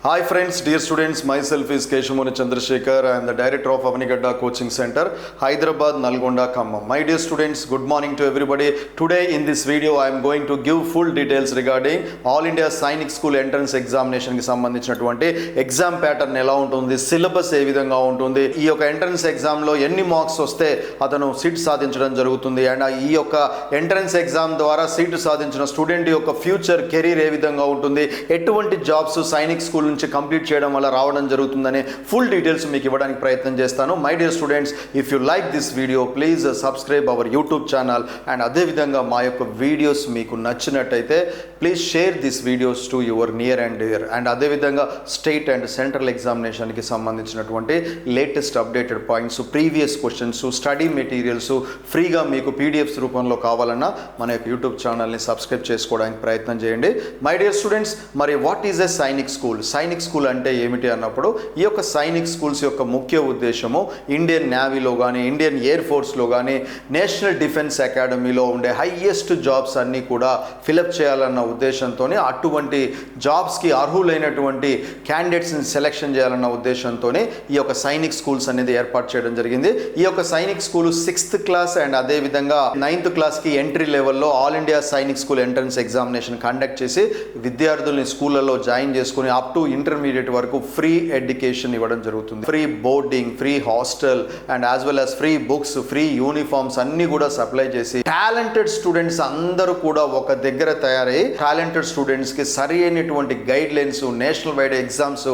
Hi friends, dear students, myself is Keshamuni Chandrasekhar. I am the director of Avanigadda Coaching Center, Hyderabad, Nalgonda, Khammam. My dear students, good morning to everybody. Today in this video, I am going to give full details regarding All India Sainik School Entrance Examination కి సంబంధించినటువంటి exam pattern ఎలా ఉంటుంది, syllabus ఏ విధంగా ఉంటుంది, ఈ యొక్క entrance exam లో ఎన్ని మార్క్స్ వస్తే అతను సీట్ సాధించడం జరుగుతుంది అండ్ ఈ యొక్క ఎంట్రన్స్ ఎగ్జామ్ ద్వారా సీటు సాధించిన స్టూడెంట్ యొక్క ఫ్యూచర్ కెరీర్ ఏ విధంగా ఉంటుంది, ఎటువంటి జాబ్స్ సైనిక్ స్కూల్ నుంచి కంప్లీట్ చేయడం వల్ల రావడం జరుగుతుందనే ఫుల్ డీటెయిల్స్ మీకు ఇవ్వడానికి ప్రయత్నం చేస్తాను. My dear students, if you like this video please subscribe our YouTube channel and అదేవిధంగా మా యొక్క వీడియోస్ మీకు నచ్చినట్టయితే please share this videos to your near and dear and అదేవిధంగా స్టేట్ అండ్ సెంట్రల్ ఎగ్జామినేషన్కి సంబంధించినటువంటి latest updated points, previous questions, study materials ఫ్రీగా మీకు PDFs రూపంలో కావాలన్నా మన యొక్క యూట్యూబ్ ఛానల్ని సబ్స్క్రైబ్ చేసుకోవడానికి ప్రయత్నం చేయండి. మై డియర్ స్టూడెంట్స్, మరి what is a Sainik school? Sainik school అంటే ఏమిటి అన్నప్పుడు ఈ యొక్క సైనిక్ స్కూల్స్ యొక్క ముఖ్య ఉద్దేశము ఇండియన్ నేవీలో కానీ, ఇండియన్ ఎయిర్ ఫోర్స్లో కానీ, నేషనల్ డిఫెన్స్ అకాడమీలో ఉండే హైయెస్ట్ జాబ్స్ అన్నీ కూడా ఫిలప్ చేయాలన్న ఉద్దేశంతో, అటువంటి జాబ్స్కి అర్హులైనటువంటి క్యాండిడేట్స్ని సెలెక్షన్ చేయాలన్న ఉద్దేశంతో ఈ యొక్క సైనిక్ స్కూల్స్ అనేది ఏర్పాటు చేయడం జరిగింది. ఈ యొక్క Sainik school 6th class and అదేవిధంగా 9th క్లాస్కి ఎంట్రీ లెవెల్లో all India Sainik school entrance examination conduct చేసి విద్యార్థుల్ని స్కూళ్ళలో జాయిన్ చేసుకుని అప్ టు ఇంటర్మీడియట్ వరకు ఫ్రీ ఎడ్యుకేషన్ ఇవ్వడం జరుగుతుంది. Free boarding, free hostel and as well as free books, free uniforms అన్ని కూడా సప్లై చేసి టాలెంటెడ్ స్టూడెంట్స్ అందరూ కూడా ఒక దగ్గర తయారై టాలెంటెడ్ స్టూడెంట్స్ కి సరి అయినటువంటి guidelines, national wide exams,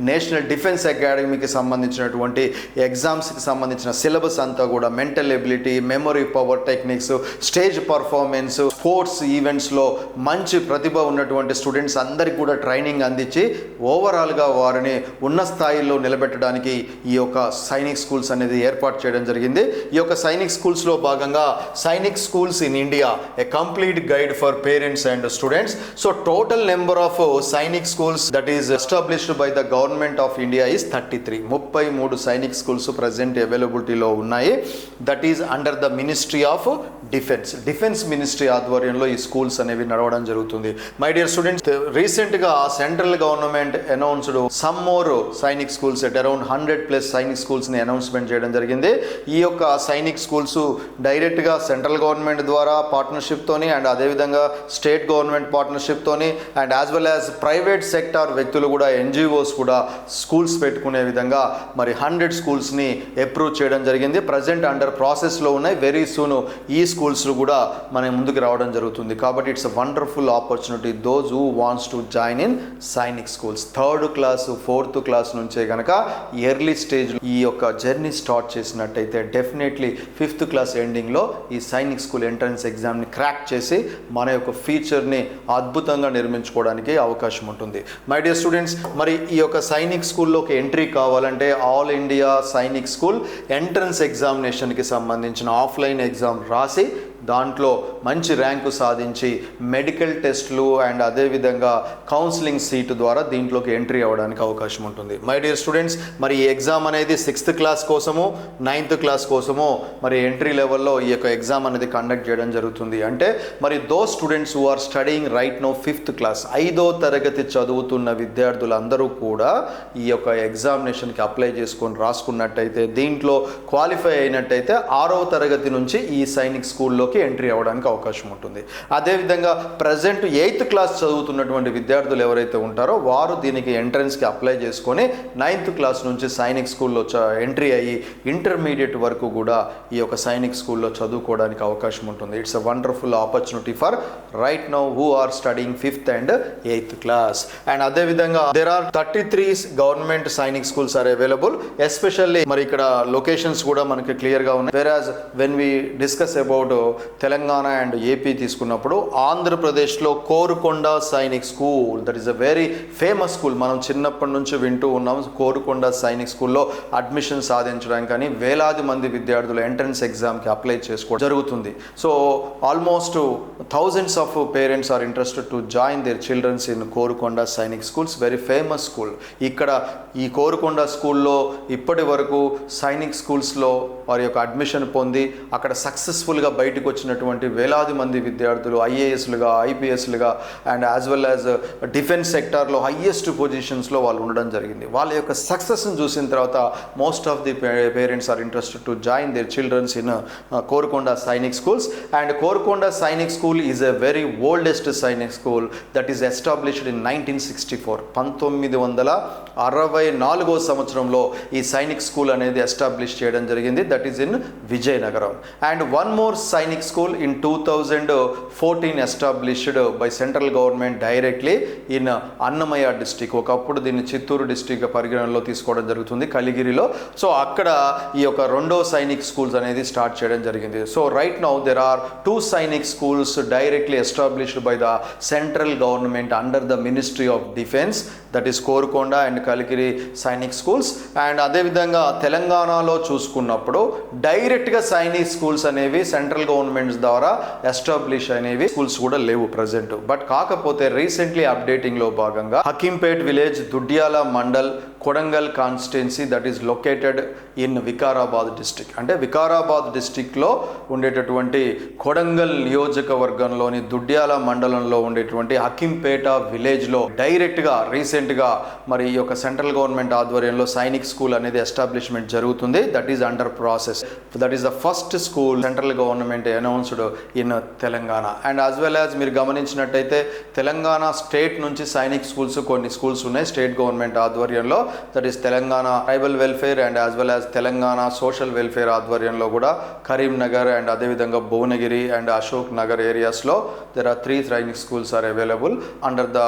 national defence అకాడమీకి సంబంధించినటువంటి ఎగ్జామ్స్ కి సంబంధించిన సిలబస్ అంతా కూడా mental ability, memory power techniques, stage performance, sports events లో మంచి ప్రతిభ ఉన్నటువంటి స్టూడెంట్స్ అందరికి కూడా ట్రైనింగ్ అందించి ఓవరాల్గా వారిని ఉన్న స్థాయిలో నిలబెట్టడానికి ఈ యొక్క సైనిక్ స్కూల్స్ అనేది ఏర్పాటు చేయడం జరిగింది. ఈ యొక్క సైనిక్ స్కూల్స్లో భాగంగా Sainik schools in India a complete guide for parents and students. So total number of Sainik schools that is established by the government of India is 33 Sainik schools present అవైలబిలిటీలో ఉన్నాయి. That is under the ministry of defence ministry ఆధ్వర్యంలో ఈ schools అనేవి నడవడం జరుగుతుంది. My dear students, రీసెంట్గా central government announced some more Sainik schools at around 100+ Sainik స్కూల్స్ని announcement చేయడం జరిగింది. ఈ యొక్క సైనిక్ స్కూల్స్ డైరెక్ట్గా సెంట్రల్ గవర్నమెంట్ ద్వారా పార్ట్నర్షిప్తోని అండ్ అదేవిధంగా స్టేట్ గవర్నమెంట్ పార్ట్నర్షిప్తోని and as well as private sector వ్యక్తులు కూడా, ఎన్జిఓస్ కూడా స్కూల్స్ పెట్టుకునే విధంగా మరి 100 స్కూల్స్ని అప్రూవ్ చేయడం జరిగింది. ప్రజెంట్ అండర్ ప్రాసెస్లో ఉన్నాయి. వెరీ సూన్ ఈ స్కూల్స్ కూడా మన ముందుకు రావడం జరుగుతుంది. కాబట్టి it's a wonderful opportunity those who wants to join in Sainik schools. 3rd class 4th class నుంచే కనుక ఎర్లీ స్టేజ్ ఈ యొక్క జర్నీ స్టార్ట్ చేసినట్టయితే డెఫినెట్లీ 5th క్లాస్ ఎండింగ్లో ఈ సైనిక్ స్కూల్ ఎంట్రన్స్ ఎగ్జామ్ని క్రాక్ చేసి మన యొక్క ఫ్యూచర్ని అద్భుతంగా నిర్మించుకోవడానికి అవకాశం ఉంటుంది. మై డియర్ స్టూడెంట్స్, మరి ఈ యొక్క సైనిక్ స్కూల్లోకి ఎంట్రీ కావాలంటే all India Sainik school entrance ఎగ్జామినేషన్కి సంబంధించిన ఆఫ్లైన్ ఎగ్జామ్ రాసి దాంట్లో మంచి ర్యాంకు సాధించి మెడికల్ టెస్టులు అండ్ అదేవిధంగా కౌన్సిలింగ్ సీటు ద్వారా దీంట్లోకి ఎంట్రీ అవ్వడానికి అవకాశం ఉంటుంది. మై డియర్ స్టూడెంట్స్, మరి ఈ ఎగ్జామ్ అనేది 6th క్లాస్ కోసము, 9th క్లాస్ కోసము మరి ఎంట్రీ లెవెల్లో ఈ యొక్క ఎగ్జామ్ అనేది కండక్ట్ చేయడం జరుగుతుంది. అంటే మరి those students who are studying right now 5th class 5వ తరగతి చదువుతున్న విద్యార్థులందరూ కూడా ఈ యొక్క ఎగ్జామినేషన్కి అప్లై చేసుకొని రాసుకున్నట్టయితే, దీంట్లో క్వాలిఫై అయినట్టయితే 6వ తరగతి నుంచి ఈ సైనిక్ స్కూల్లో ఎంట్రీ అవ్వడానికి అవకాశం ఉంటుంది. అదేవిధంగా ప్రజెంట్ 8th క్లాస్ చదువుతున్నటువంటి విద్యార్థులు ఎవరైతే ఉంటారో వారు దీనికి ఎంట్రన్స్కి అప్లై చేసుకొని 9th క్లాస్ నుంచి సైనిక్ స్కూల్లో ఎంట్రీ అయ్యి ఇంటర్మీడియట్ వరకు కూడా ఈ యొక్క సైనిక్ స్కూల్లో చదువుకోవడానికి అవకాశం ఉంటుంది. It's a wonderful opportunity for right now who are studying 5th and 8th class. And అదేవిధంగా there are 33 government Sainik schools are available. Especially మరి ఇక్కడ లొకేషన్స్ కూడా మనకి క్లియర్గా ఉన్నాయి. Whereas when we discuss about Telangana and AP తీసుకున్నప్పుడు ఆంధ్రప్రదేశ్లో Korukonda Sainik school, that is a very famous school. మనం చిన్నప్పటి నుంచి వింటూ ఉన్నాం. కోరుకొండ సైనిక్ స్కూల్లో అడ్మిషన్ సాధించడానికి కానీ వేలాది మంది విద్యార్థులు ఎంట్రన్స్ ఎగ్జామ్కి అప్లై చేసుకోవడం జరుగుతుంది. So almost thousands of parents are interested to join their children in Korukonda Sainik schools. Very famous school. ఇక్కడ ఈ కోరుకొండ స్కూల్లో ఇప్పటి వరకు సైనిక్ స్కూల్స్లో వారి యొక్క అడ్మిషన్ పొంది అక్కడ సక్సెస్ఫుల్గా బయటకు వచ్చినటువంటి వేలాది మంది విద్యార్థులు ఐఏఎస్లుగా, ఐపీఎస్లుగా and as well as defence సెక్టార్లో హయ్యెస్ట్ పొజిషన్స్లో వాళ్ళు ఉండడం జరిగింది. వాళ్ళ యొక్క సక్సెస్ని చూసిన తర్వాత most of the parents are interested to join their childrens in Korukonda Sainik schools. And Korukonda Sainik school is a very oldest Sainik school that is established in 1964. 1964వ సంవత్సరంలో ఈ సైనిక్ స్కూల్ అనేది ఎస్టాబ్లిష్ చేయడం జరిగింది. That is in Vizianagaram. And one more Sainik school in 2014 established by central government directly in Annamayya district. ఒకప్పుడు దీన్ని Chittoor district పరిగణనలో తీసుకోవడం జరుగుతుంది, కలిగిరిలో. సో అక్కడ ఈ యొక్క రెండో సైనిక్ స్కూల్స్ అనేది స్టార్ట్ చేయడం జరిగింది. So right now there are 2 Sainik schools directly established by the central government under the ministry of defence, that is Korukonda and Kaligiri Sainik schools. And అదేవిధంగా తెలంగాణలో చూసుకున్నప్పుడు డైరెక్ట్గా సైనిక్ స్కూల్స్ అనేవి సెంట్రల్ గవర్నమెంట్స్ ద్వారా ఎస్టాబ్లిష్ అనేవి స్కూల్స్ కూడా లేవు ప్రజెంట్. బట్ కాకపోతే రీసెంట్లీ అప్డేటింగ్లో భాగంగా Hakimpet village, Dudyala mandal, Kodangal constituency that is located in Vikarabad district. అంటే వికారాబాద్ డిస్టిక్లో ఉండేటటువంటి కొడంగల్ నియోజకవర్గంలోని దుడ్యాల మండలంలో ఉండేటువంటి హకీంపేట విలేజ్లో డైరెక్ట్గా రీసెంట్గా మరి ఈ యొక్క సెంట్రల్ గవర్నమెంట్ ఆధ్వర్యంలో సైనిక్ స్కూల్ అనేది ఎస్టాబ్లిష్మెంట్ జరుగుతుంది. That is under process. That is the first school central government announced in Telangana. And as well as మీరు గమనించినట్టయితే తెలంగాణ స్టేట్ నుంచి సైనిక్ స్కూల్స్ కొన్ని స్కూల్స్ ఉన్నాయి స్టేట్ గవర్నమెంట్ ఆధ్వర్యంలో. That is Telangana tribal welfare and as well as Telangana social welfare ఆధ్వర్యంలో కూడా Karimnagar and అదేవిధంగా Bhuvanagiri and Ashok Nagar ఏరియాస్లో there are 3 Sainik schools are available under the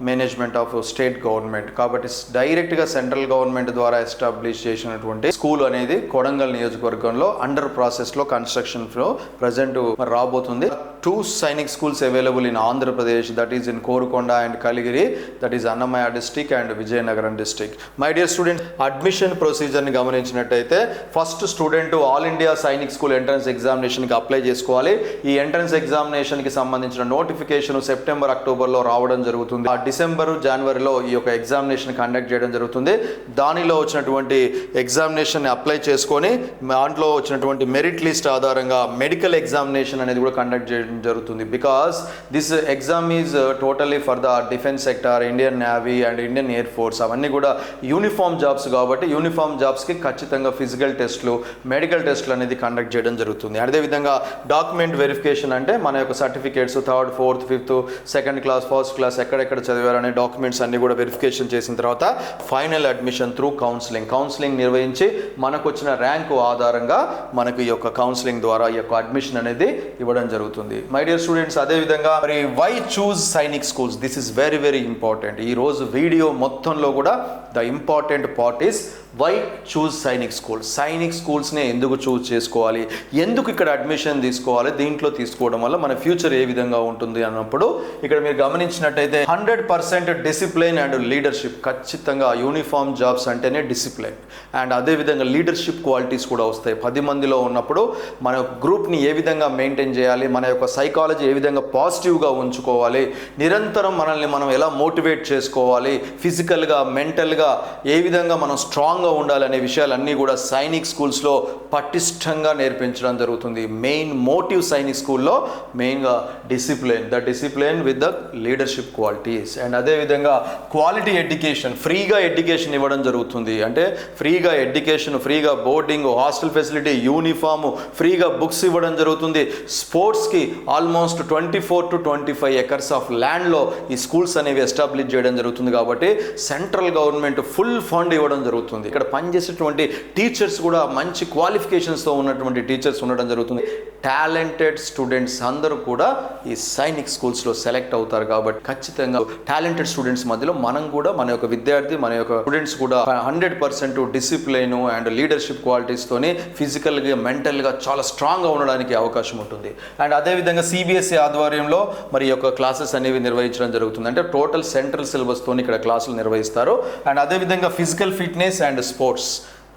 management of state government. కాబట్టి డైరెక్ట్గా సెంట్రల్ గవర్నమెంట్ ద్వారా ఎస్టాబ్లిష్ చేసినటువంటి స్కూల్ అనేది కొడంగల్ నియోజకవర్గంలో అండర్ ప్రాసెస్లో కన్స్ట్రక్షన్లో ప్రజెంట్ రాబోతుంది. 2 Sainik schools available in Andhra Pradesh, that is in Korukonda and Kaligiri, that is Annamayya district and Vizianagaram district. My dear students, admission ప్రొసీజర్ని గమనించినట్టయితే first student all India Sainik school entrance ఎగ్జామినేషన్కి అప్లై చేసుకోవాలి. ఈ ఎంట్రన్స్ ఎగ్జామినేషన్కి సంబంధించిన నోటిఫికేషన్ సెప్టెంబర్, అక్టోబర్లో రావడం జరుగుతుంది. ఆ డిసెంబర్, జనవరిలో ఈ యొక్క ఎగ్జామినేషన్ కండక్ట్ చేయడం జరుగుతుంది. దానిలో వచ్చినటువంటి ఎగ్జామినేషన్ అప్లై చేసుకొని దాంట్లో వచ్చినటువంటి మెరిట్ లిస్ట్ ఆధారంగా మెడికల్ ఎగ్జామినేషన్ అనేది కూడా కండక్ట్ చేయడం జరుగుతుంది. Because this exam is totally for the defence sector, Indian navy and Indian air force. అవన్నీ కూడా యూనిఫామ్ జాబ్స్ కాబట్టి యూనిఫామ్ జాబ్స్కి ఖచ్చితంగా ఫిజికల్ టెస్ట్లు, మెడికల్ టెస్ట్లు అనేది కండక్ట్ చేయడం జరుగుతుంది. అదేవిధంగా డాక్యుమెంట్ వెరిఫికేషన్ అంటే మన యొక్క certificates 3rd, 4th, 5th, 2nd class, 1st class ఎక్కడెక్కడ చదివారనే డాక్యుమెంట్స్ అన్ని కూడా వెరిఫికేషన్ చేసిన తర్వాత ఫైనల్ అడ్మిషన్ త్రూ కౌన్సిలింగ్ నిర్వహించి మనకు వచ్చిన ర్యాంకు ఆధారంగా మనకు ఈ యొక్క కౌన్సిలింగ్ ద్వారా ఈ యొక్క అడ్మిషన్ అనేది ఇవ్వడం జరుగుతుంది. మై డియర్ స్టూడెంట్స్, అదేవిధంగా మరి why choose Sainik schools, this is very very important. ఈ రోజు వీడియో మొత్తంలో కూడా the important part is why choose Sainik schools. Sainik స్కూల్స్ని ఎందుకు చూజ్ చేసుకోవాలి, ఎందుకు ఇక్కడ అడ్మిషన్ తీసుకోవాలి, దీంట్లో తీసుకోవడం వల్ల మన ఫ్యూచర్ ఏ విధంగా ఉంటుంది అన్నప్పుడు ఇక్కడ మీరు గమనించినట్టయితే 100% డిసిప్లిన్ అండ్ లీడర్షిప్. ఖచ్చితంగా యూనిఫామ్ జాబ్స్ అంటేనే డిసిప్లిన్ అండ్ అదేవిధంగా లీడర్షిప్ క్వాలిటీస్ కూడా వస్తాయి. 10 మందిలో ఉన్నప్పుడు మన గ్రూప్ని ఏ విధంగా మెయింటైన్ చేయాలి, మన యొక్క సైకాలజీ ఏ విధంగా పాజిటివ్గా ఉంచుకోవాలి, నిరంతరం మనల్ని మనం ఎలా మోటివేట్ చేసుకోవాలి, ఫిజికల్గా, మెంటల్గా ఏ విధంగా మనం స్ట్రాంగ్గా ఉండాలనే విషయాలన్నీ కూడా సైనిక్ స్కూల్స్లో పటిష్టంగా నేర్పించడం జరుగుతుంది. మెయిన్ మోటివ్ సైనిక్ స్కూల్లో మెయిన్గా discipline with the leadership qualities and అదేవిధంగా క్వాలిటీ ఎడ్యుకేషన్, ఫ్రీగా ఎడ్యుకేషన్ ఇవ్వడం జరుగుతుంది. అంటే ఫ్రీగా ఎడ్యుకేషన్, ఫ్రీగా బోర్డింగ్, హాస్టల్ ఫెసిలిటీ, యూనిఫాము, ఫ్రీగా బుక్స్ ఇవ్వడం జరుగుతుంది. స్పోర్ట్స్కి ఆల్మోస్ట్ 24 to 25 acres ఆఫ్ ల్యాండ్లో ఈ స్కూల్స్ అనేవి ఎస్టాబ్లిష్ చేయడం జరుగుతుంది. కాబట్టి సెంట్రల్ గవర్నమెంట్ ఫుల్ ఫండ్ ఇవ్వడం జరుగుతుంది. ఇక్కడ పనిచేసేటువంటి టీచర్స్ కూడా మంచి క్వాలిఫికేషన్స్తో ఉన్నటువంటి టీచర్స్ ఉండడం జరుగుతుంది. టాలెంటెడ్ స్టూడెంట్స్ అందరూ కూడా ఈ సైనిక్ స్కూల్స్లో సెలెక్ట్ అవుతారు. కాబట్టి ఖచ్చితంగా టాలెంటెడ్ స్టూడెంట్స్ మధ్యలో మనం కూడా మన యొక్క విద్యార్థి, మన యొక్క స్టూడెంట్స్ కూడా 100% డిసిప్లైన్ అండ్ లీడర్షిప్ క్వాలిటీస్తోని ఫిజికల్గా, మెంటల్గా చాలా స్ట్రాంగ్గా ఉండడానికి అవకాశం ఉంటుంది. అండ్ అదేవిధంగా సిబిఎస్ఈ ఆధ్వర్యంలో మరి యొక్క క్లాసెస్ అనేవి నిర్వహించడం జరుగుతుంది. అంటే టోటల్ సెంట్రల్ సిలబస్తో ఇక్కడ క్లాసులు నిర్వహిస్తారు. అండ్ అదేవిధంగా physical fitness and sports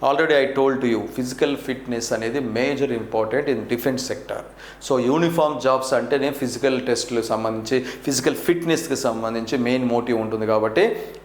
already I told to you physical fitness అనేది major important in defence sector. So uniform jobs అంటేనే ఫిజికల్ టెస్ట్లకు సంబంధించి ఫిజికల్ ఫిట్నెస్కి సంబంధించి మెయిన్ మోటివ్ ఉంటుంది. కాబట్టి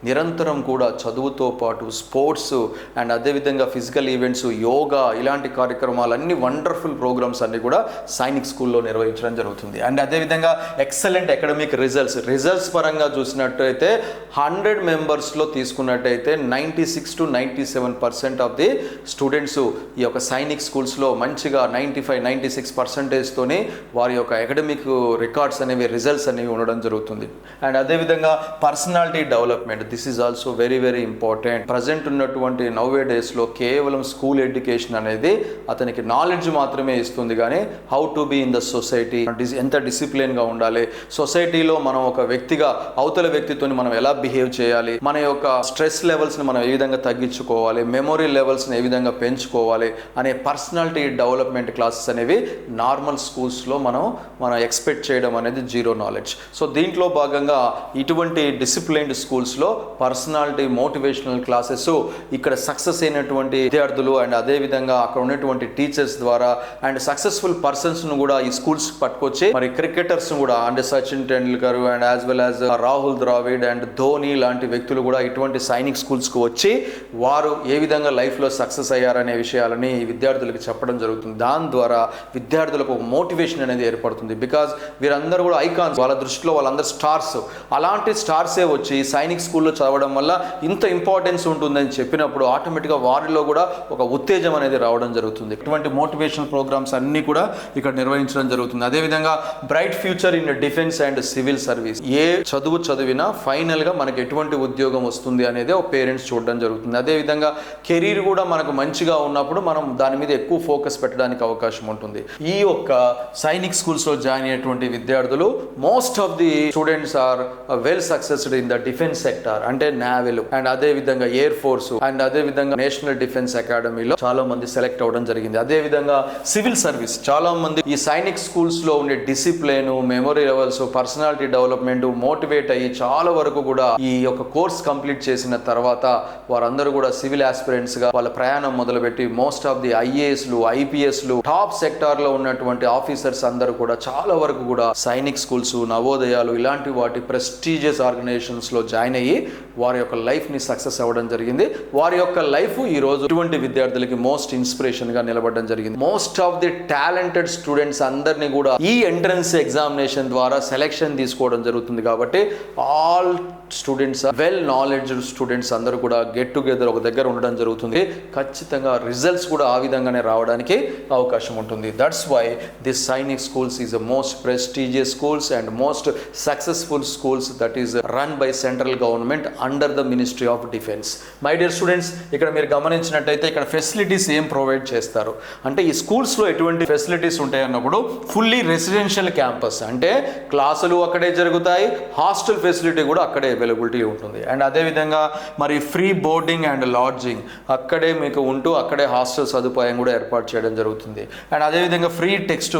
నిరంతరం కూడా చదువుతో పాటు స్పోర్ట్స్ అండ్ అదేవిధంగా ఫిజికల్ ఈవెంట్స్, యోగా, ఇలాంటి కార్యక్రమాలన్నీ వండర్ఫుల్ ప్రోగ్రామ్స్ అన్నీ కూడా సైనిక్ స్కూల్లో నిర్వహించడం జరుగుతుంది. అండ్ అదేవిధంగా ఎక్సలెంట్ అకాడమిక్ రిజల్ట్స్ పరంగా చూసినట్టయితే 100 మెంబర్స్లో తీసుకున్నట్టయితే 96 to 97% ఆఫ్ ది స్టూడెంట్స్ ఈ యొక్క సైనిక్ స్కూల్స్లో మంచిగా 95-96% తోని వారి యొక్క అకాడమిక్ రికార్డ్స్ అనేవి, రిజల్ట్స్ అనేవి ఉండడం జరుగుతుంది. అండ్ అదేవిధంగా personality development, this is also very very important. Present ఉన్నటువంటి నౌవే డేస్లో కేవలం స్కూల్ ఎడ్యుకేషన్ అనేది అతనికి నాలెడ్జ్ మాత్రమే ఇస్తుంది, కానీ how to be in the society, ఎంత డిసిప్లిన్గా ఉండాలి, సొసైటీలో మనం ఒక వ్యక్తిగా అవతల వ్యక్తితో మనం ఎలా బిహేవ్ చేయాలి, మన యొక్క స్ట్రెస్ లెవెల్స్ని మనం ఏ విధంగా తగ్గించుకోవాలి, మెమొరీ లెవెల్స్ని ఏ విధంగా పెంచుకోవాలి అనే పర్సనాలిటీ డెవలప్మెంట్ క్లాసెస్ అనేవి నార్మల్ స్కూల్స్లో మనం ఎక్స్పెక్ట్ చేయడం అనేది జీరో నాలెడ్జ్. సో దీంట్లో భాగంగా ఇటువంటి డిసిప్లైన్డ్ స్కూల్స్లో పర్సనాలిటీ మోటివేషనల్ క్లాసెస్ ఇక్కడ సక్సెస్ అయినటువంటి విద్యార్థులు అండ్ అదేవిధంగా అక్కడ ఉన్నటువంటి టీచర్స్ ద్వారా అండ్ సక్సెస్ఫుల్ పర్సన్స్ను కూడా ఈ స్కూల్స్ పట్టుకొచ్చి మరి క్రికెటర్స్ కూడా అంటే Sachin Tendulkar and as well as Rahul Dravid and Dhoni లాంటి వ్యక్తులు కూడా ఇటువంటి సైనిక్ స్కూల్స్కి వచ్చి వారు ఏ విధంగా లైఫ్లో సక్సెస్ అయ్యారనే విషయాలని విద్యార్థులకు చెప్పడం జరుగుతుంది. దాని ద్వారా విద్యార్థులకు ఒక మోటివేషన్ అనేది ఏర్పడుతుంది. బికాజ్ వీరందరూ కూడా ఐకాన్స్, వాళ్ళ దృష్టిలో వాళ్ళందరూ స్టార్స్. అలాంటి స్టార్సే వచ్చి సైనిక్ స్కూల్లో చదవడం వల్ల ఇంత ఇంపార్టెన్స్ ఉంటుందని చెప్పినప్పుడు ఆటోమేటిక్గా వారిలో కూడా ఒక ఉత్తేజం అనేది రావడం జరుగుతుంది. ఇటువంటి మోటివేషనల్ ప్రోగ్రామ్స్ అన్నీ కూడా ఇక్కడ నిర్వహించడం జరుగుతుంది. అదేవిధంగా bright future in defence and civil service, ఏ చదివినా ఫైనల్గా మనకి ఎటువంటి ఉద్యోగం వస్తుంది అనేది ఒక పేరెంట్స్ చూడడం జరుగుతుంది. అదేవిధంగా కెరీర్ కూడా మనకు మంచిగా ఉన్నప్పుడు మనం దాని మీద ఎక్కువ ఫోకస్ పెట్టడానికి అవకాశం ఉంటుంది. ఈ యొక్క సైనిక్ స్కూల్స్లో జాయిన్ అయ్యేటువంటి విద్యార్థులు most of the students are well successed in the defence sector, అంటే నేవల్ అండ్ అదే విధంగా ఎయిర్ ఫోర్స్ అండ్ అదే విధంగా నేషనల్ డిఫెన్స్ అకాడమీలో చాలా మంది సెలెక్ట్ అవ్వడం జరిగింది. అదే విధంగా సివిల్ సర్వీస్ చాలా మంది ఈ సైనిక్ స్కూల్స్ లో ఉండే discipline, memory levels, personality development motivate అయ్యి చాలా వరకు కూడా ఈ యొక్క కోర్స్ కంప్లీట్ చేసిన తర్వాత వారందరూ కూడా సివిల్ ఆస్పిరెంట్స్ గా వాళ్ళ ప్రయాణం మొదలుపెట్టి మోస్ట్ ఆఫ్ ది ఐఏఎస్లు, ఐపీఎస్లు, టాప్ సెక్టార్ లో ఉన్నటువంటి ఆఫీసర్స్ అందరూ కూడా చాలా వరకు కూడా సైనిక్ స్కూల్స్, నవోదయాలు ఇలాంటి వాటి ప్రెస్టీజియస్ ఆర్గనైజేషన్స్ లో జాయిన్ అయ్యి వారి యొక్క లైఫ్ ని సక్సెస్ అవ్వడం జరిగింది. వారి యొక్క లైఫ్ ఈ రోజు ఇటువంటి విద్యార్థులకి మోస్ట్ ఇన్స్పిరేషన్ గా నిలబడడం జరిగింది. Most of the talented students అందరినీ కూడా ఈ ఎంట్రన్స్ ఎగ్జామినేషన్ ద్వారా సెలెక్షన్ తీసుకోవడం జరుగుతుంది. కాబట్టి all students, well knowledged students అందరూ కూడా గెట్ టుగెదర్ ఒక దగ్గర ఉండడం జరుగుతుంది. ఖచ్చితంగా రిజల్ట్స్ కూడా ఆ విధంగానే రావడానికి అవకాశం ఉంటుంది. That's why this Sainik schools is the most prestigious schools and most successful schools that is run by central government under the ministry of defence. My dear students, ఇక్కడ మీరు గమనించినట్టయితే ఇక్కడ ఫెసిలిటీస్ ఏం ప్రొవైడ్ చేస్తారు అంటే ఈ స్కూల్స్లో ఎటువంటి ఫెసిలిటీస్ ఉంటాయి అన్నప్పుడు ఫుల్లీ రెసిడెన్షియల్ క్యాంపస్, అంటే క్లాసులు అక్కడే జరుగుతాయి, హాస్టల్ ఫెసిలిటీ కూడా అక్కడే అవైలబిలిటీ ఉంటుంది. అండ్ అదేవిధంగా మరి ఫ్రీ బోర్డింగ్ అండ్ లాడ్జింగ్ అక్కడే మీకు ఉంటూ అక్కడే హాస్టల్ సదుపాయం కూడా ఏర్పాటు చేయడం జరుగుతుంది. అండ్ అదేవిధంగా ఫ్రీ టెక్స్ట్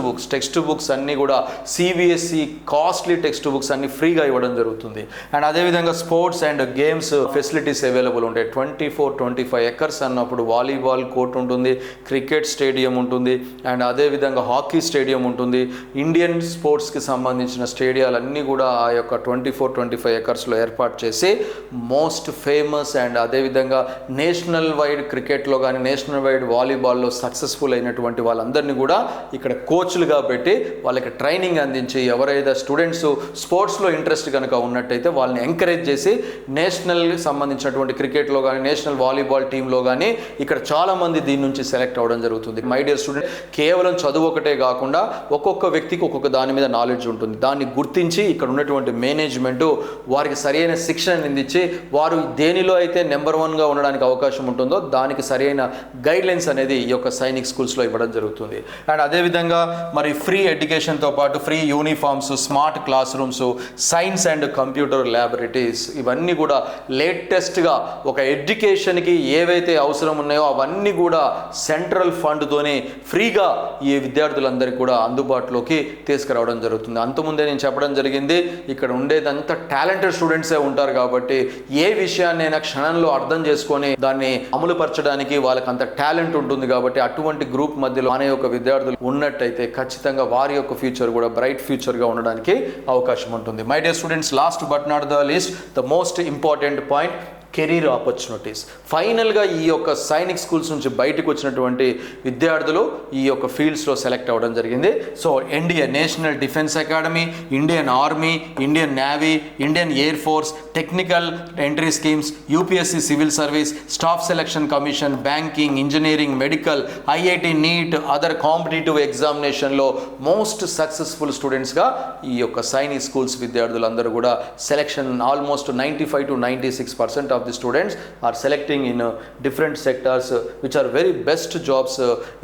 బుక్స్ అన్నీ కూడా సిబిఎస్ఈ కాస్ట్లీ టెక్స్ట్ బుక్స్ అన్ని ఫ్రీగా ఇవ్వడం జరుగుతుంది. అండ్ అదేవిధంగా sports and games facilities available ఉంటాయి. 24-25 ఎకర్స్ అన్నప్పుడు వాలీబాల్ కోర్ట్ ఉంటుంది, క్రికెట్ స్టేడియం ఉంటుంది, అండ్ అదేవిధంగా హాకీ స్టేడియం ఉంటుంది. ఇండియన్ స్పోర్ట్స్కి సంబంధించిన స్టేడియాలన్నీ కూడా ఆ యొక్క 24-25 ఎకర్స్లో ఏర్పాటు చేసి మోస్ట్ ఫేమస్ అండ్ అదేవిధంగా నేషనల్ వైడ్ క్రికెట్లో కానీ నేషనల్ వైడ్ వాలీబాల్లో సక్సెస్ఫుల్ అయినటువంటి వాళ్ళందరినీ కూడా ఇక్కడ కోచ్లుగా పెట్టి వాళ్ళకి ట్రైనింగ్ అందించి ఎవరైతే స్టూడెంట్స్ స్పోర్ట్స్లో ఇంట్రెస్ట్ కనుక ఉన్నట్టయితే వాళ్ళని ఎంకరేజ్ చేసి నేషనల్ సంబంధించినటువంటి క్రికెట్లో కానీ నేషనల్ వాలీబాల్ టీంలో కానీ ఇక్కడ చాలామంది దీని నుంచి సెలెక్ట్ అవ్వడం జరుగుతుంది. మై డియర్ స్టూడెంట్, కేవలం చదువు ఒకటే కాకుండా ఒక్కొక్క వ్యక్తికి ఒక్కొక్క దాని మీద నాలెడ్జ్ ఉంటుంది. దాన్ని గుర్తించి ఇక్కడ ఉన్నటువంటి మేనేజ్మెంటు వారికి సరైన శిక్షణ అందించి వారు దేనిలో అయితే నెంబర్ 1గా ఉండడానికి అవకాశం ఉంటుందో దానికి సరైన గైడ్లైన్స్ అనేది ఈ యొక్క సైనిక్ స్కూల్స్లో ఇవ్వడం జరుగుతుంది. అండ్ అదేవిధంగా మరి ఫ్రీ ఎడ్యుకేషన్తో పాటు free uniforms, smart class rooms, science and computer laboratories ఇవన్నీ కూడా లేటెస్ట్గా ఒక ఎడ్యుకేషన్కి ఏవైతే అవసరం ఉన్నాయో అవన్నీ కూడా సెంట్రల్ ఫండ్తోనే ఫ్రీగా ఈ విద్యార్థులందరికీ కూడా అందుబాటులోకి తీసుకురావడం జరుగుతుంది. అంతకుముందే నేను చెప్పడం జరిగింది, ఇక్కడ ఉండేదంతా టాలెంటెడ్ స్టూడెంట్సే ఉంటారు కాబట్టి ఏ విషయాన్నైనా క్షణంలో అర్థం చేసుకొని దాన్ని అమలు బలపరచడానికి వాళ్ళకి అంత టాలెంట్ ఉంటుంది కాబట్టి అటువంటి గ్రూప్ మధ్యలో మన యొక్క విద్యార్థులు ఉన్నట్టయితే ఖచ్చితంగా వారి యొక్క ఫ్యూచర్ కూడా బ్రైట్ ఫ్యూచర్గా ఉండడానికి అవకాశం ఉంటుంది. My dear students, last but not the least, the most important point, career opportunities. ఫైనల్గా ఈ యొక్క సైనిక్ స్కూల్స్ నుంచి బయటకు వచ్చినటువంటి విద్యార్థులు ఈ యొక్క ఫీల్డ్స్లో సెలెక్ట్ అవ్వడం జరిగింది. So NDA, national defence academy, Indian army, Indian navy, Indian air force, technical entry schemes, UPSC civil service, staff selection commission, banking, engineering, medical, IIT, NEET, other competitive ఎగ్జామినేషన్లో మోస్ట్ సక్సెస్ఫుల్ స్టూడెంట్స్గా ఈ యొక్క Sainik schools విద్యార్థులందరూ కూడా selection almost 95 to 96% of the students are selecting in different sectors which are very best jobs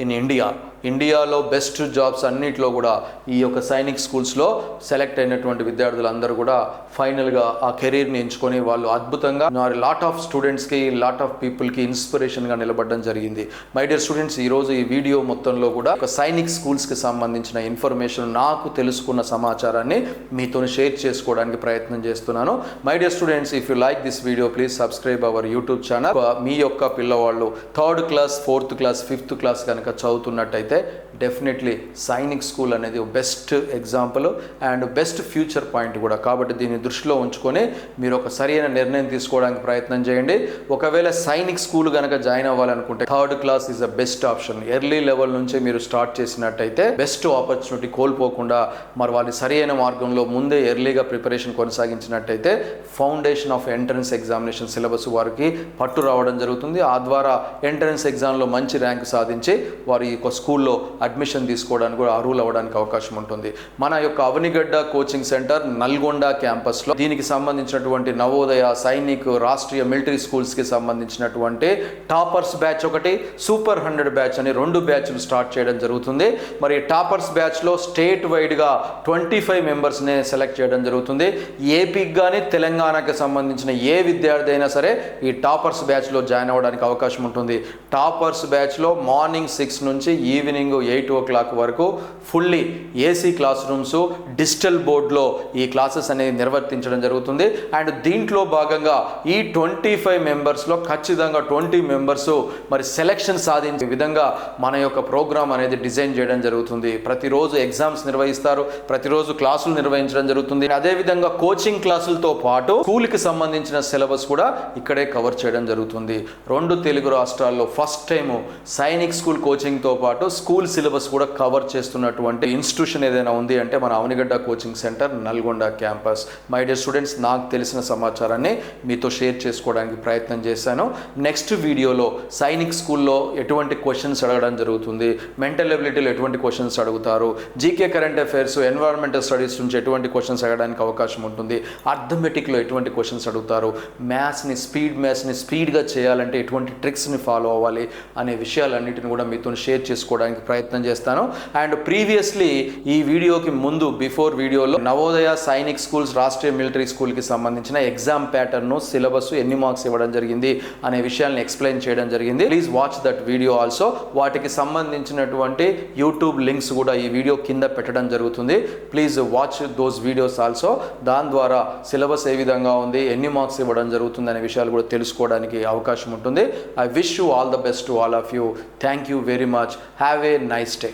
in India. ఇండియాలో best jobs అన్నిట్లో కూడా ఈ యొక్క సైనిక్ స్కూల్స్లో సెలెక్ట్ అయినటువంటి విద్యార్థులందరూ కూడా ఫైనల్గా ఆ కెరీర్ని ఎంచుకొని వాళ్ళు అద్భుతంగా లాట్ ఆఫ్ స్టూడెంట్స్కి, లాట్ ఆఫ్ పీపుల్కి ఇన్స్పిరేషన్గా నిలబడడం జరిగింది. మై డియర్ స్టూడెంట్స్, ఈరోజు ఈ వీడియో మొత్తంలో కూడా ఒక సైనిక్ స్కూల్స్కి సంబంధించిన ఇన్ఫర్మేషన్, నాకు తెలుసుకున్న సమాచారాన్ని మీతో షేర్ చేసుకోవడానికి ప్రయత్నం చేస్తున్నాను. My dear students, if you like this video please subscribe our YouTube channel. మీ యొక్క పిల్లవాళ్ళు 3rd class, 4th class, 5th class కనుక చదువుతున్నట్టయితే డెఫినెట్లీ సైనిక్ స్కూల్ అనేది best example and best future point కూడా. కాబట్టి దీన్ని దృష్టిలో ఉంచుకొని మీరు ఒక సరైన నిర్ణయం తీసుకోవడానికి ప్రయత్నం చేయండి. ఒకవేళ సైనిక్ స్కూల్ కనుక జాయిన్ అవ్వాలనుకుంటే 3rd class is the best option. Early level నుంచి మీరు స్టార్ట్ చేసినట్టయితే బెస్ట్ ఆపర్చునిటీ కోల్పోకుండా మరి వాళ్ళ సరైన మార్గంలో ముందే ఎర్లీగా ప్రిపరేషన్ కొనసాగించినట్టయితే foundation of entrance examination syllabus వారికి పట్టు రావడం జరుగుతుంది. ఆ ద్వారా ఎంట్రన్స్ ఎగ్జామ్లో మంచి ర్యాంక్ సాధించి వారి యొక్క స్కూల్లో అడ్మిషన్ తీసుకోవడానికి కూడా అర్హులు అవ్వడానికి అవకాశం ఉంటుంది. మన యొక్క అవనిగడ్డ కోచింగ్ సెంటర్ నల్గొండ క్యాంపస్లో దీనికి సంబంధించినటువంటి నవోదయ, సైనిక్, రాష్ట్రీయ మిలిటరీ స్కూల్స్కి సంబంధించినటువంటి టాపర్స్ బ్యాచ్ ఒకటి, సూపర్ 100 బ్యాచ్ అని 2 బ్యాచ్లు స్టార్ట్ చేయడం జరుగుతుంది. మరి టాపర్స్ బ్యాచ్లో స్టేట్ వైడ్గా 25 మెంబర్స్ని సెలెక్ట్ చేయడం జరుగుతుంది. ఏపీకి కానీ తెలంగాణకి సంబంధించిన ఏ విద్యార్థి అయినా సరే ఈ టాపర్స్ బ్యాచ్లో జాయిన్ అవ్వడానికి అవకాశం ఉంటుంది. టాపర్స్ బ్యాచ్లో మార్నింగ్ 6 నుంచి ఈవినింగ్ 8 o'clock వరకు fully AC class rooms, digital బోర్డ్లో ఈ క్లాసెస్ అనేది నిర్వర్తించడం జరుగుతుంది. అండ్ దీంట్లో భాగంగా ఈ 25 మెంబర్స్లో ఖచ్చితంగా 20 మెంబర్స్ మరి సెలెక్షన్ సాధించే విధంగా మన యొక్క ప్రోగ్రామ్ అనేది డిజైన్ చేయడం జరుగుతుంది. ప్రతిరోజు ఎగ్జామ్స్ నిర్వహిస్తారు, ప్రతిరోజు క్లాసులు నిర్వహించడం జరుగుతుంది. అదేవిధంగా కోచింగ్ క్లాసులతో పాటు స్కూల్కి సంబంధించిన సిలబస్ కూడా ఇక్కడే కవర్ చేయడం జరుగుతుంది. 2 తెలుగు రాష్ట్రాల్లో ఫస్ట్ టైం సైనిక్ స్కూల్ కోచింగ్తో పాటు స్కూల్ సిలబస్ కూడా కవర్ చేస్తున్నటువంటి ఇన్స్టిట్యూషన్ ఏదైనా ఉంది అంటే మన Avanigadda coaching centre Nalgonda campus. My dear students, నాకు తెలిసిన సమాచారాన్ని మీతో షేర్ చేసుకోవడానికి ప్రయత్నం చేశాను. నెక్స్ట్ వీడియోలో సైనిక్ స్కూల్లో ఎటువంటి క్వశ్చన్స్ అడగడం జరుగుతుంది, మెంటల్ ఎబిలిటీలో ఎటువంటి క్వశ్చన్స్ అడుగుతారు, GK current affairs, environmental studies నుంచి ఎటువంటి క్వశ్చన్స్ అడగడానికి అవకాశం ఉంటుంది, అర్థమెటిక్లో ఎటువంటి క్వశ్చన్స్ అడుగుతారు, మ్యాథ్స్ని స్పీడ్గా చేయాలంటే ఎటువంటి ట్రిక్స్ని ఫాలో అవ్వాలి అనే విషయాలన్నిటిని కూడా మీతో షేర్ చేసుకోవడానికి ప్రయత్నం చేస్తాను. అండ్ ప్రీవియస్లీ ఈ వీడియోకి ముందు బిఫోర్ వీడియోలో నవోదయ, సైనిక్ స్కూల్స్, రాష్ట్రీయ మిలిటరీ స్కూల్కి సంబంధించిన ఎగ్జామ్ ప్యాటర్న్, సిలబస్, ఎన్ని మార్క్స్ ఇవ్వడం జరిగింది అనే విషయాలను ఎక్స్ప్లెయిన్ చేయడం జరిగింది. Please watch that video also. వాటికి సంబంధించినటువంటి యూట్యూబ్ లింక్స్ కూడా ఈ వీడియో కింద పెట్టడం జరుగుతుంది. Please watch those videos also. దాని ద్వారా సిలబస్ ఏ విధంగా ఉంది, ఎన్ని మార్క్స్ ఇవ్వడం జరుగుతుంది అనే విషయాలు కూడా తెలుసుకోవడానికి అవకాశం ఉంటుంది. I wish you all the best to all of you. Thank you very much. Have a nice day.